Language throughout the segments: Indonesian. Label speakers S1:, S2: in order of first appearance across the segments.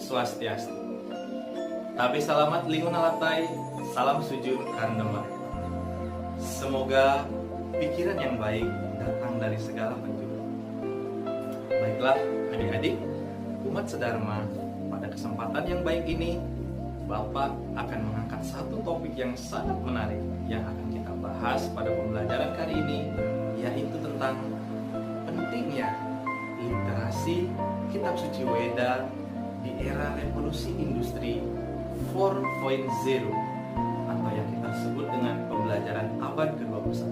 S1: Swastiastu. Tapi selamat lingun alatai, salam sujud kandema. Semoga pikiran yang baik datang dari segala penjuru. Baiklah adik-adik, umat sedharma, pada kesempatan yang baik ini Bapak akan mengangkat satu topik yang sangat menarik yang akan kita bahas pada pembelajaran kali ini, yaitu tentang pentingnya literasi kitab suci Weda di era revolusi industri 4.0 atau yang kita sebut dengan pembelajaran abad ke-21.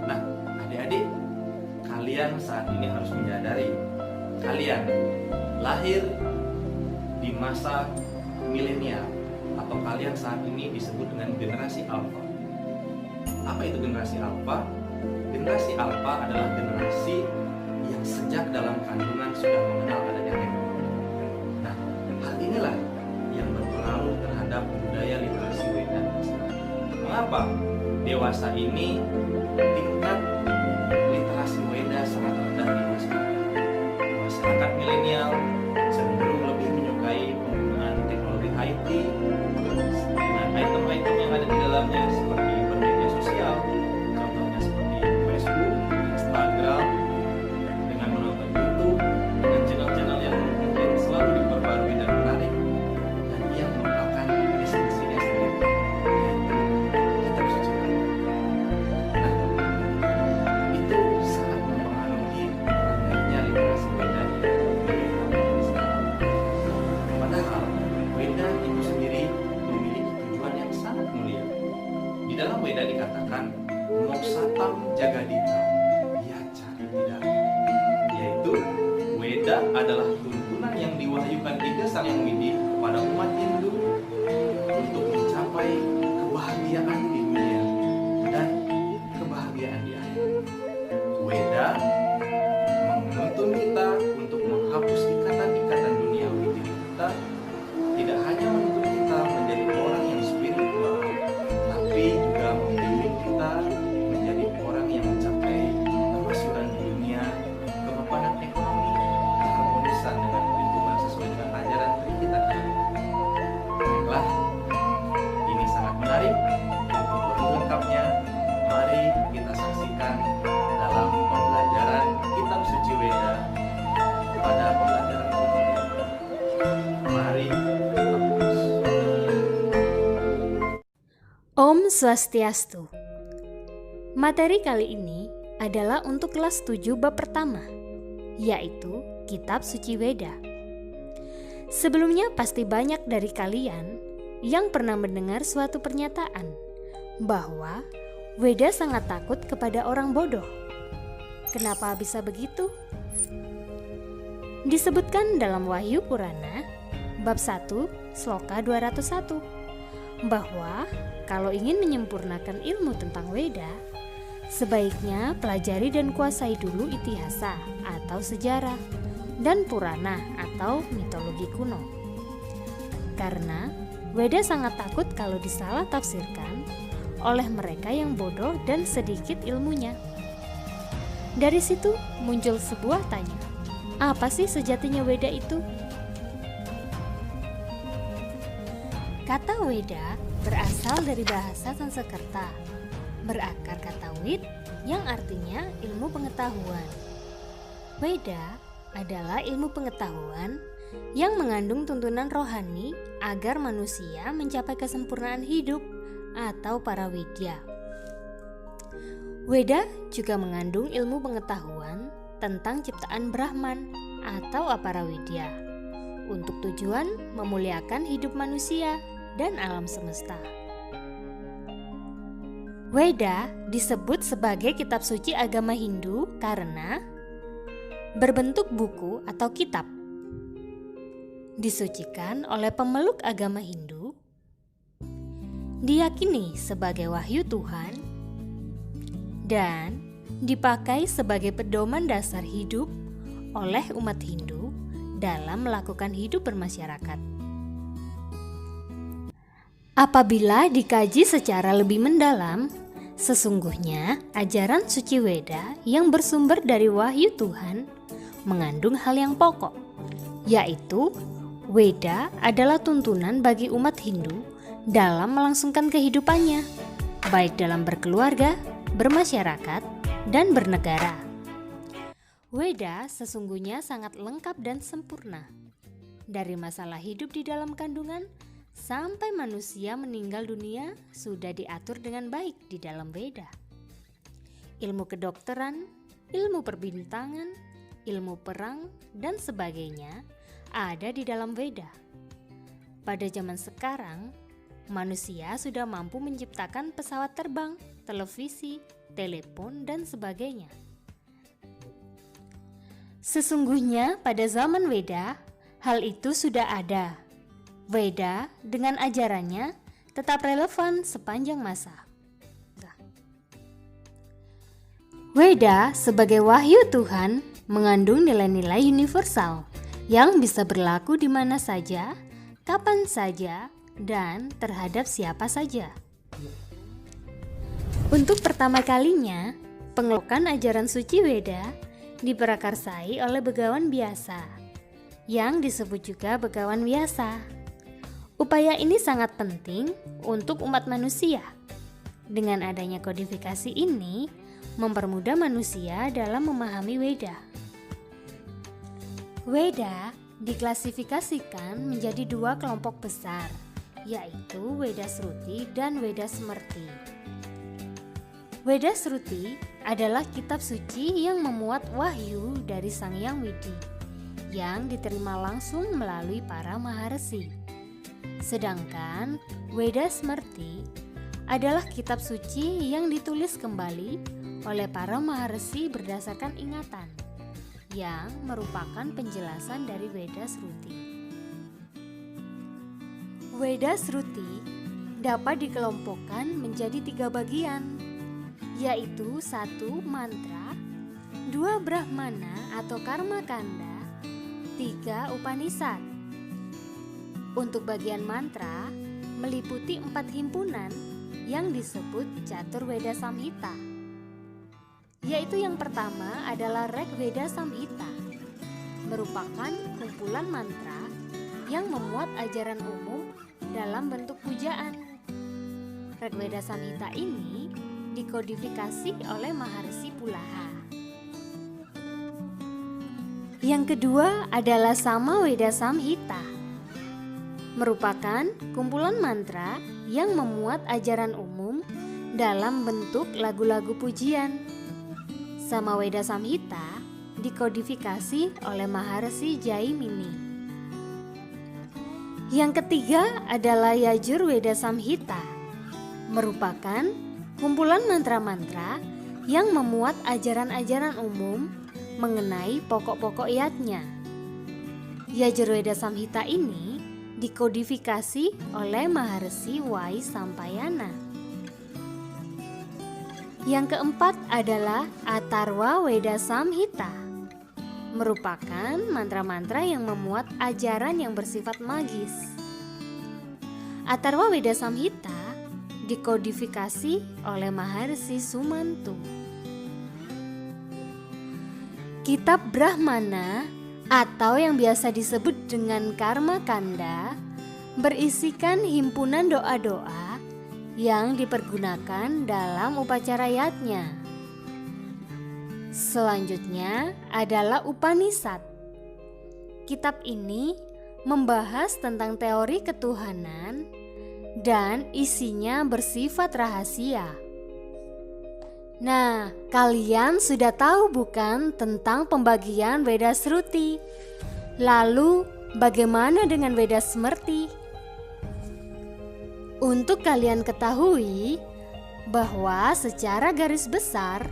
S1: Nah, adik-adik, kalian saat ini harus menyadari kalian lahir di masa milenial atau kalian saat ini disebut dengan generasi alfa. Apa itu generasi alfa? Generasi alfa adalah generasi yang sejak dalam kandungan sudah mengenal adanya teknologi. Nah, hal inilah yang berpengaruh terhadap budaya literasi Weda. Mengapa dewasa ini tingkat literasi Weda sangat rendah di masyarakat? Masyarakat milenial cenderung lebih menyukai penggunaan teknologi IT dengan item-item yang ada di dalamnya seperti bermedia sosial, contohnya seperti Facebook, Instagram, dengan menonton YouTube, dengan channel-channel yang mungkin selalu diperbarui dan menarik, dan yang merupakan esensinya sendiri, yaitu kitab suci. Nah, itu sangat mempengaruhi rendahnya literasi Weda di sekarang. Padahal Weda itu sendiri memiliki tujuan yang sangat mulia. Di dalam Weda dikatakan moksatam jagadita, ya cari tidak, yaitu Weda adalah tuntunan yang diwahyukan Ida Sang Yang Widi kepada umat Hindu untuk mencapai kebahagiaan di dunia dan kebahagiaan di akhirat. Weda menuntun kita untuk menghapus ikatan-ikatan duniawi diri kita, tidak hanya menuntun kita menjadi orang yang spiritual, tapi juga membimbing kita menjadi orang yang mencapai kemasyuran di dunia, kemapanan ekonomi, keharmonisan dengan lingkungan sesuai dengan ajaran Trikita. Baiklah, ini sangat menarik. Untuk lebih lengkapnya, mari kita saksikan dalam pembelajaran kitab suci Weda pada pembelajaran ini. Mari kita fokus.
S2: Om Swastiastu. Materi kali ini adalah untuk kelas 7 bab pertama, yaitu Kitab Suci Weda. Sebelumnya pasti banyak dari kalian yang pernah mendengar suatu pernyataan bahwa Weda sangat takut kepada orang bodoh. Kenapa bisa begitu? Disebutkan dalam Wahyu Purana bab 1 sloka 201 bahwa kalau ingin menyempurnakan ilmu tentang Weda, sebaiknya pelajari dan kuasai dulu itihasa atau sejarah dan Purana atau mitologi kuno. Karena Weda sangat takut kalau disalah tafsirkan oleh mereka yang bodoh dan sedikit ilmunya. Dari situ muncul sebuah tanya, apa sih sejatinya Weda itu? Kata Weda berasal dari bahasa Sanskerta, berakar kata wid yang artinya ilmu pengetahuan. Weda adalah ilmu pengetahuan yang mengandung tuntunan rohani agar manusia mencapai kesempurnaan hidup atau parawidya. Weda juga mengandung ilmu pengetahuan tentang ciptaan Brahman atau aparawidya untuk tujuan memuliakan hidup manusia dan alam semesta. Weda disebut sebagai kitab suci agama Hindu karena berbentuk buku atau kitab, disucikan oleh pemeluk agama Hindu, diyakini sebagai wahyu Tuhan, dan dipakai sebagai pedoman dasar hidup oleh umat Hindu dalam melakukan hidup bermasyarakat. Apabila dikaji secara lebih mendalam, sesungguhnya ajaran suci Weda yang bersumber dari wahyu Tuhan mengandung hal yang pokok, yaitu Weda adalah tuntunan bagi umat Hindu dalam melangsungkan kehidupannya, baik dalam berkeluarga, bermasyarakat, dan bernegara. Weda sesungguhnya sangat lengkap dan sempurna. Dari masalah hidup di dalam kandungan sampai manusia meninggal dunia sudah diatur dengan baik di dalam Weda. Ilmu kedokteran, ilmu perbintangan, ilmu perang, dan sebagainya ada di dalam Weda. Pada zaman sekarang, manusia sudah mampu menciptakan pesawat terbang, televisi, telepon, dan sebagainya. Sesungguhnya pada zaman Weda, hal itu sudah ada. Weda dengan ajarannya tetap relevan sepanjang masa. Weda sebagai wahyu Tuhan mengandung nilai-nilai universal yang bisa berlaku di mana saja, kapan saja, dan terhadap siapa saja. Untuk pertama kalinya, pengelolaan ajaran suci Weda diprakarsai oleh begawan biasa, yang disebut juga begawan biasa. Upaya ini sangat penting untuk umat manusia. Dengan adanya kodifikasi ini, mempermudah manusia dalam memahami Weda. Weda diklasifikasikan menjadi dua kelompok besar, yaitu Weda Sruti dan Weda Smerti. Weda Sruti adalah kitab suci yang memuat wahyu dari Sang Hyang Widi, yang diterima langsung melalui para maharsi. Sedangkan Weda Smerti adalah kitab suci yang ditulis kembali oleh para maharsi berdasarkan ingatan, yang merupakan penjelasan dari Weda Sruti. Weda Sruti dapat dikelompokkan menjadi 3 bagian, yaitu 1 mantra, 2 brahmana atau karma kanda, 3 upanishad. Untuk bagian mantra meliputi 4 himpunan yang disebut Catur Weda Samhita, yaitu yang pertama adalah Rig Veda Samhita, merupakan kumpulan mantra yang memuat ajaran umum dalam bentuk pujaan. Rig Veda Samhita ini dikodifikasi oleh Maharsi Pulaha. Yang kedua adalah Sama Weda Samhita, merupakan kumpulan mantra yang memuat ajaran umum dalam bentuk lagu-lagu pujian. Sama Weda Samhita dikodifikasi oleh Maharsi Jaimini. Yang ketiga adalah Yajur Weda Samhita, merupakan kumpulan mantra-mantra yang memuat ajaran-ajaran umum mengenai pokok-pokok yatnya. Yajur Weda Samhita ini dikodifikasi oleh Maharsi Wai Sampayana. Yang keempat adalah Atharva Weda Samhita, merupakan mantra-mantra yang memuat ajaran yang bersifat magis. Atharva Weda Samhita dikodifikasi oleh Maharsi Sumantu. Kitab Brahmana atau yang biasa disebut dengan Karma Kanda berisikan himpunan doa-doa yang dipergunakan dalam upacara yatnya. Selanjutnya adalah Upanishad. Kitab ini membahas tentang teori ketuhanan dan isinya bersifat rahasia. Nah, kalian sudah tahu bukan tentang pembagian Weda Sruti? Lalu, bagaimana dengan Weda Smerti? Untuk kalian ketahui bahwa secara garis besar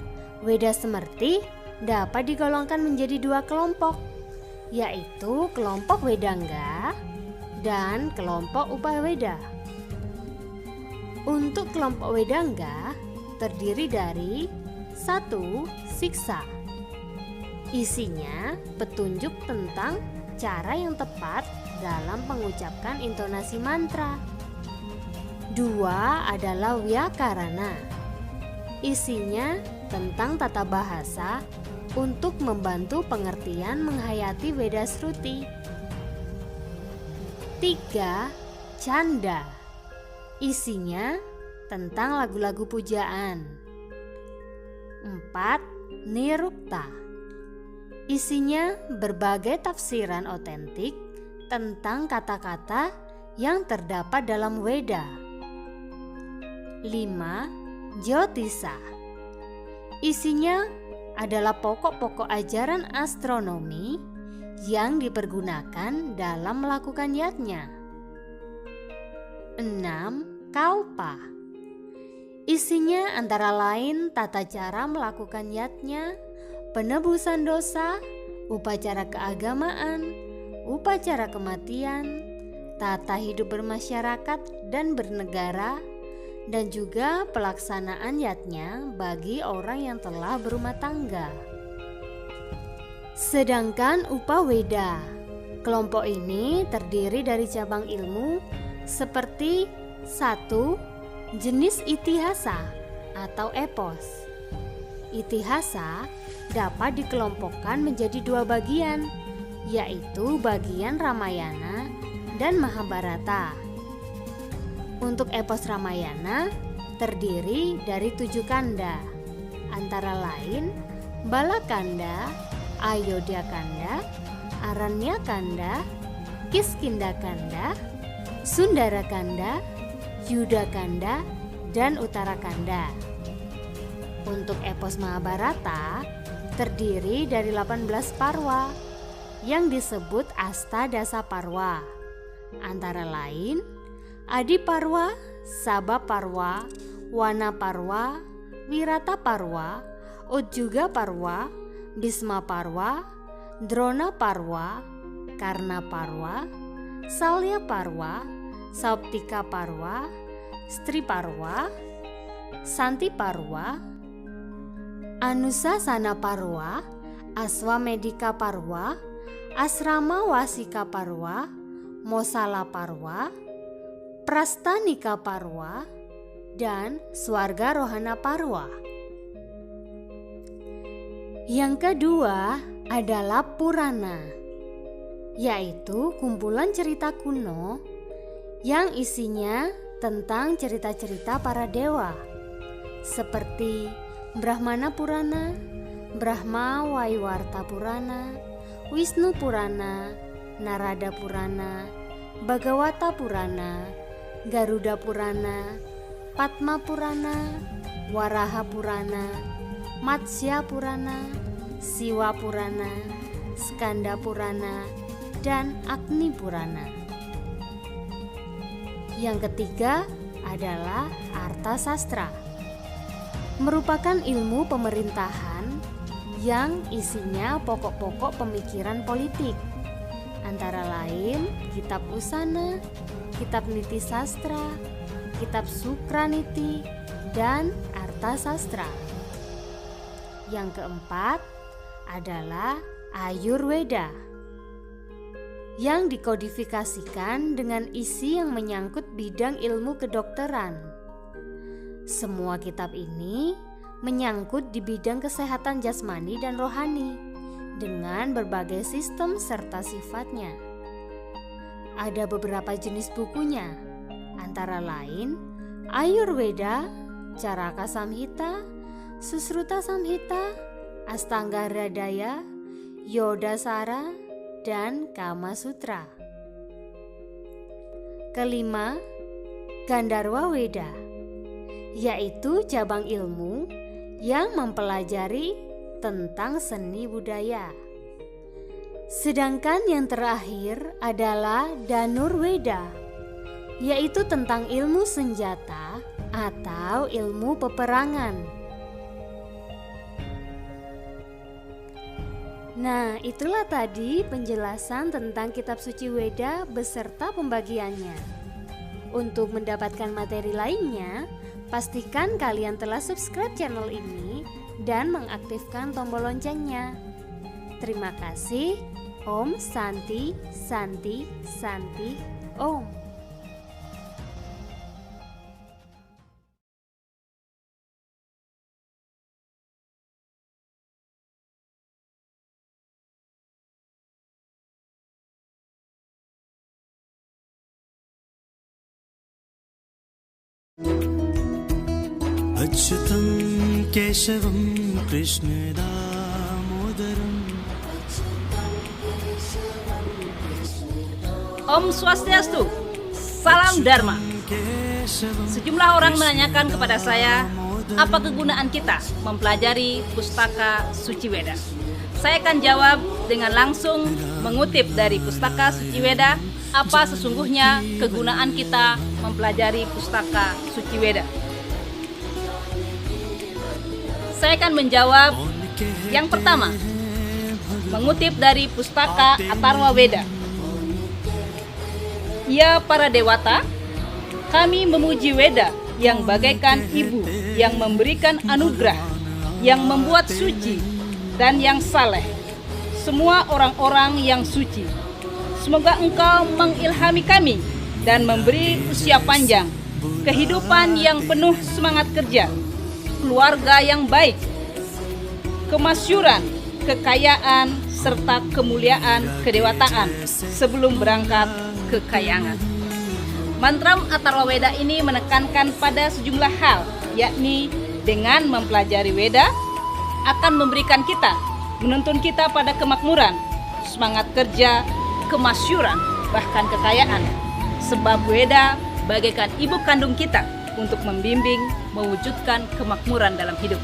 S2: Weda Smerti dapat digolongkan menjadi 2 kelompok, yaitu kelompok Wedanga dan kelompok Upaweda. Untuk kelompok Wedanga terdiri dari 1. Siksa. Isinya petunjuk tentang cara yang tepat dalam mengucapkan intonasi mantra. 2 adalah Wyakarana. Isinya tentang tata bahasa untuk membantu pengertian menghayati Weda Sruti. 3. Canda. Isinya tentang lagu-lagu pujaan. 4. Nirukta. Isinya berbagai tafsiran otentik tentang kata-kata yang terdapat dalam Weda. 5. Jyotisa. Isinya adalah pokok-pokok ajaran astronomi yang dipergunakan dalam melakukan yatnya. 6. Kalpa. Isinya antara lain tata cara melakukan yatnya, penebusan dosa, upacara keagamaan, upacara kematian, tata hidup bermasyarakat dan bernegara, dan juga pelaksanaan yatnya bagi orang yang telah berumah tangga. Sedangkan Upaweda, kelompok ini terdiri dari cabang ilmu seperti 1. Jenis itihasa atau epos. Itihasa dapat dikelompokkan menjadi 2 bagian, yaitu bagian Ramayana dan Mahabharata. Untuk epos Ramayana terdiri dari 7 kanda, antara lain Balakanda, Ayodhyakanda, Aranyakanda, Kiskindakanda, Sundarakanda, Yudakanda, dan Uttarakanda. Untuk epos Mahabharata terdiri dari 18 parwa yang disebut Astadasa Parwa, antara lain Adi Parwa, Sabha Parwa, Wana Parwa, Wirata Parwa, Utjuga Parwa, Bhisma Parwa, Drona Parwa, Karna Parwa, Salya Parwa, Sauptika Parwa, Stri Parwa, Santi Parwa, Anusasana Parwa, Aswamedika Parwa, Asrama Wasika Parwa, Mosala Parwa, Prastanika Parwa, dan Swarga Rohana Parwa. Yang kedua adalah Purana, yaitu kumpulan cerita kuno yang isinya tentang cerita-cerita para dewa seperti Brahmana Purana, Brahma Waiwarta Purana, Wisnu Purana, Narada Purana, Bhagawata Purana, Garuda Purana, Padma Purana, Waraha Purana, Matsya Purana, Siwa Purana, Skanda Purana, dan Agni Purana. Yang ketiga adalah Arthasastra, merupakan ilmu pemerintahan yang isinya pokok-pokok pemikiran politik, antara lain Kitab Usana, Kitab Niti Sastra, Kitab Sukraniti, dan Arthasastra. Yang keempat adalah Ayurveda, yang dikodifikasikan dengan isi yang menyangkut bidang ilmu kedokteran. Semua kitab ini menyangkut di bidang kesehatan jasmani dan rohani dengan berbagai sistem serta sifatnya. Ada beberapa jenis bukunya, antara lain Ayurveda, Caraka Samhita, Susruta Samhita, Astanga Hridaya, Yodasara, dan Kama Sutra. Kelima, Gandharva Weda, yaitu cabang ilmu yang mempelajari tentang seni budaya. Sedangkan yang terakhir adalah Dhanurveda, yaitu tentang ilmu senjata atau ilmu peperangan. Nah, itulah tadi penjelasan tentang kitab suci Weda beserta pembagiannya. Untuk mendapatkan materi lainnya, pastikan kalian telah subscribe channel ini dan mengaktifkan tombol loncengnya. Terima kasih. Om Santi, Santi, Santi, Om.
S3: अच्युतं केशवं कृष्णदामोदरम्
S4: Om Swastiastu, Salam Dharma. Sejumlah orang menanyakan kepada saya, apa kegunaan kita mempelajari pustaka Suci Weda? Saya akan jawab dengan langsung mengutip dari pustaka Suci Weda, apa sesungguhnya kegunaan kita mempelajari pustaka Suci Weda. Saya akan menjawab yang pertama, mengutip dari pustaka Atharva Weda. Ya para dewata, kami memuji Weda yang bagaikan ibu yang memberikan anugerah, yang membuat suci dan yang saleh semua orang-orang yang suci. Semoga engkau mengilhami kami dan memberi usia panjang, kehidupan yang penuh semangat kerja, keluarga yang baik, kemasyuran, kekayaan, serta kemuliaan kedewataan sebelum berangkat ke kayangan. Mantra Atharva Weda ini menekankan pada sejumlah hal, yakni dengan mempelajari Weda akan memberikan kita, menuntun kita pada kemakmuran, semangat kerja, kemasyuran, bahkan kekayaan. Sebab Weda bagaikan ibu kandung kita untuk membimbing, mewujudkan kemakmuran dalam hidup.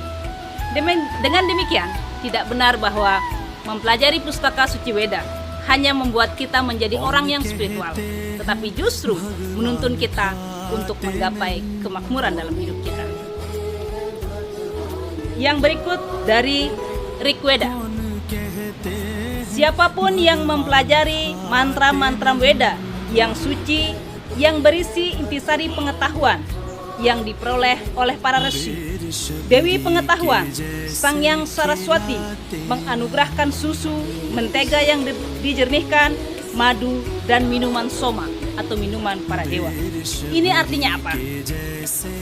S4: Dengan demikian, tidak benar bahwa mempelajari pustaka Suci Weda hanya membuat kita menjadi orang yang spiritual, tetapi justru menuntun kita untuk menggapai kemakmuran dalam hidup kita. Yang berikut dari Rigveda. Siapapun yang mempelajari mantra-mantra Weda yang suci, yang berisi intisari pengetahuan yang diperoleh oleh para resi, Dewi Pengetahuan, Sang Hyang Saraswati menganugerahkan susu, mentega yang dijernihkan, madu, dan minuman soma atau minuman para dewa. Ini artinya apa?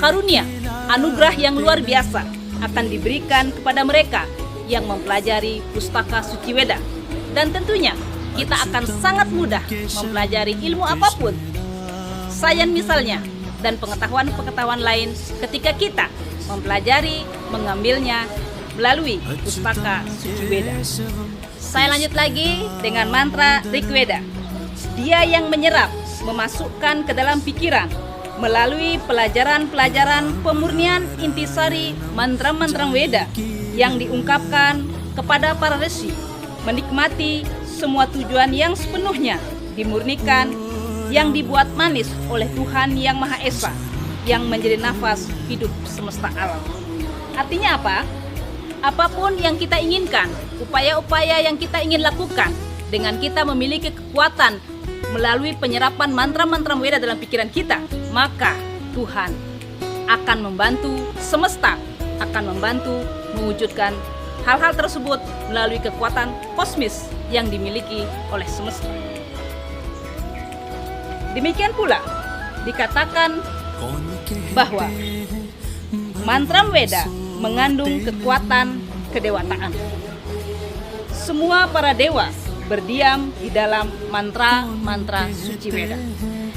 S4: Karunia, anugerah yang luar biasa akan diberikan kepada mereka yang mempelajari pustaka Suci Weda. Dan tentunya kita akan sangat mudah mempelajari ilmu apapun, sains misalnya, dan pengetahuan-pengetahuan lain ketika kita mempelajari, mengambilnya melalui pustaka Suci Weda. Saya lanjut lagi dengan mantra Rigveda. Dia yang menyerap, memasukkan ke dalam pikiran melalui pelajaran-pelajaran pemurnian intisari mantra-mantra Weda yang diungkapkan kepada para resi, menikmati semua tujuan yang sepenuhnya dimurnikan, yang dibuat manis oleh Tuhan Yang Maha Esa, yang menjadi nafas hidup semesta alam. Artinya apa? Apapun yang kita inginkan, upaya-upaya yang kita ingin lakukan, dengan kita memiliki kekuatan melalui penyerapan mantra-mantra Weda dalam pikiran kita, maka Tuhan akan membantu, semesta akan membantu mewujudkan hal-hal tersebut melalui kekuatan kosmis yang dimiliki oleh semesta. Demikian pula dikatakan bahwa mantra Weda mengandung kekuatan kedewataan. Semua para dewa berdiam di dalam mantra-mantra Suci Weda.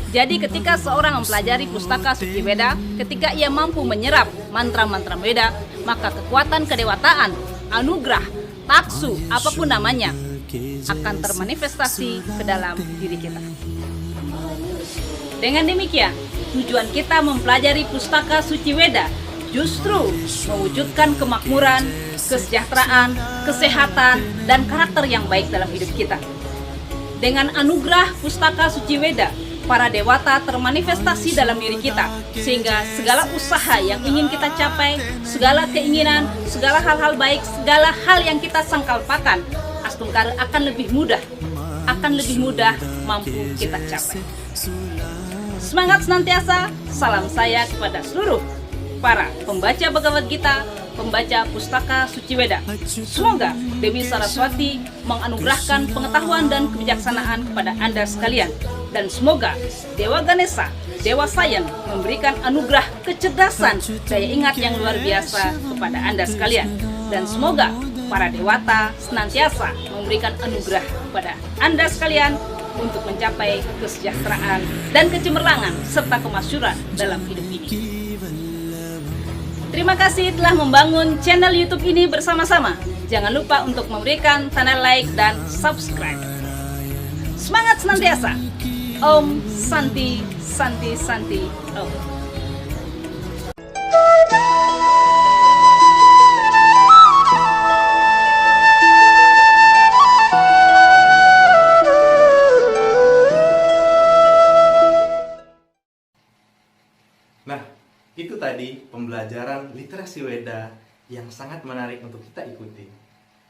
S4: Jadi ketika seorang mempelajari pustaka Suci Weda, ketika ia mampu menyerap mantra-mantra Weda, maka kekuatan kedewataan, anugerah, taksu, apapun namanya, akan termanifestasi ke dalam diri kita. Dengan demikian, tujuan kita mempelajari pustaka Suci Weda justru mewujudkan kemakmuran, kesejahteraan, kesehatan, dan karakter yang baik dalam hidup kita. Dengan anugerah pustaka Suci Weda, para dewata termanifestasi dalam diri kita, sehingga segala usaha yang ingin kita capai, segala keinginan, segala hal-hal baik, segala hal yang kita sangkalpakan, Astungkara akan lebih mudah mampu kita capai. Semangat senantiasa, salam saya kepada seluruh para pembaca Bhagavad Gita, pembaca pustaka Suci Weda. Semoga Dewi Saraswati menganugerahkan pengetahuan dan kebijaksanaan kepada Anda sekalian. Dan semoga Dewa Ganesha, Dewa Sains memberikan anugerah kecerdasan, daya ingat yang luar biasa kepada Anda sekalian. Dan semoga para dewata senantiasa memberikan anugerah kepada Anda sekalian untuk mencapai kesejahteraan dan kecemerlangan serta kemasyuran dalam hidup ini. Terima kasih telah membangun channel YouTube ini bersama-sama. Jangan lupa untuk memberikan tanda like dan subscribe. Semangat senantiasa. Om Santi Santi Santi Om.
S1: Nah, itu tadi pembelajaran literasi Weda yang sangat menarik untuk kita ikuti.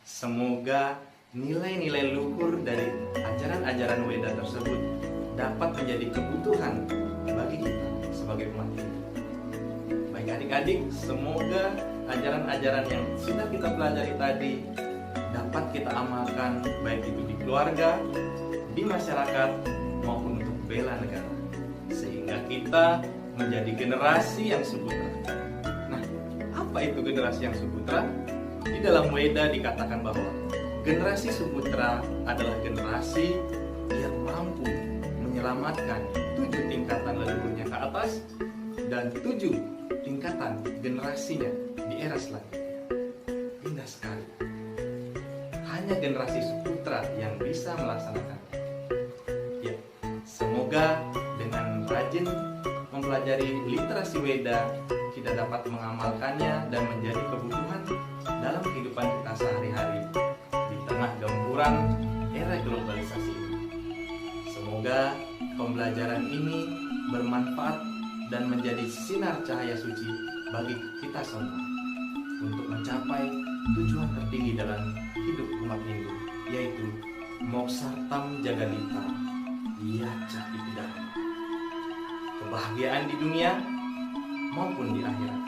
S1: Semoga nilai-nilai luhur dari ajaran-ajaran Weda tersebut dapat menjadi kebutuhan bagi kita sebagai umat Hindu. Baik adik-adik, semoga ajaran-ajaran yang sudah kita pelajari tadi dapat kita amalkan baik itu di keluarga, di masyarakat, maupun untuk bela negara. Sehingga kita menjadi generasi yang suputra. Nah, apa itu generasi yang suputra? Di dalam Weda dikatakan bahwa generasi suputra adalah generasi yang mampu menyelamatkan 7 tingkatan leluhurnya ke atas dan 7 tingkatan generasinya di era selanjutnya. Indah sekali. Hanya generasi suputra yang bisa melaksanakan. Ya, semoga dengan rajin mempelajari literasi Weda, kita dapat mengamalkannya dan menjadi kebutuhan dalam kehidupan kita sehari-hari di tengah gempuran era globalisasi ini. Semoga pembelajaran ini bermanfaat dan menjadi sinar cahaya suci bagi kita semua untuk mencapai tujuan tertinggi dalam hidup umat Hindu, yaitu Moksartam Jagadita Yaca Ipidana. Kebahagiaan di dunia maupun di akhirat.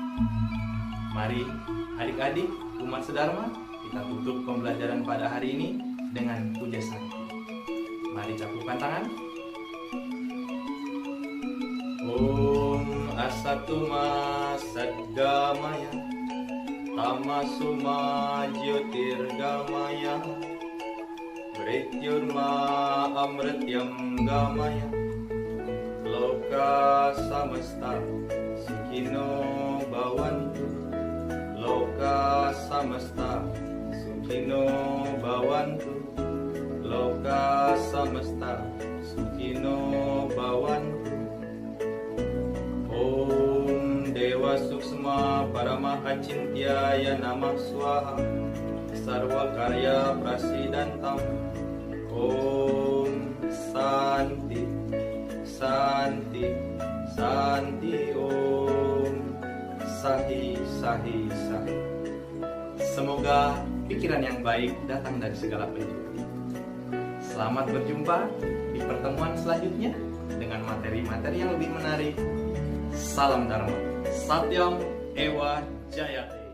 S1: Mari adik-adik umat sedharma, kita tutup pembelajaran pada hari ini dengan puja sakti. Mari capupkan tangan. Om Asatuma Sadgamaya Tamasuma Jyotirgamaya Mrityurma Amrityam Gamaya Loka samasta sukhino bhavantu. Loka samasta sukhino bhavantu. Loka samasta sukhino bhavantu. Om Dewa Suksma Parama Acintyaya Namah Swaha Sarva Karya Prasidantam. Om Santi Santi, Santi Om, Sahi, Sahi, Sahi. Semoga pikiran yang baik datang dari segala penjuru. Selamat berjumpa di pertemuan selanjutnya dengan materi-materi yang lebih menarik. Salam Dharma, Satyam Ewa Jayate.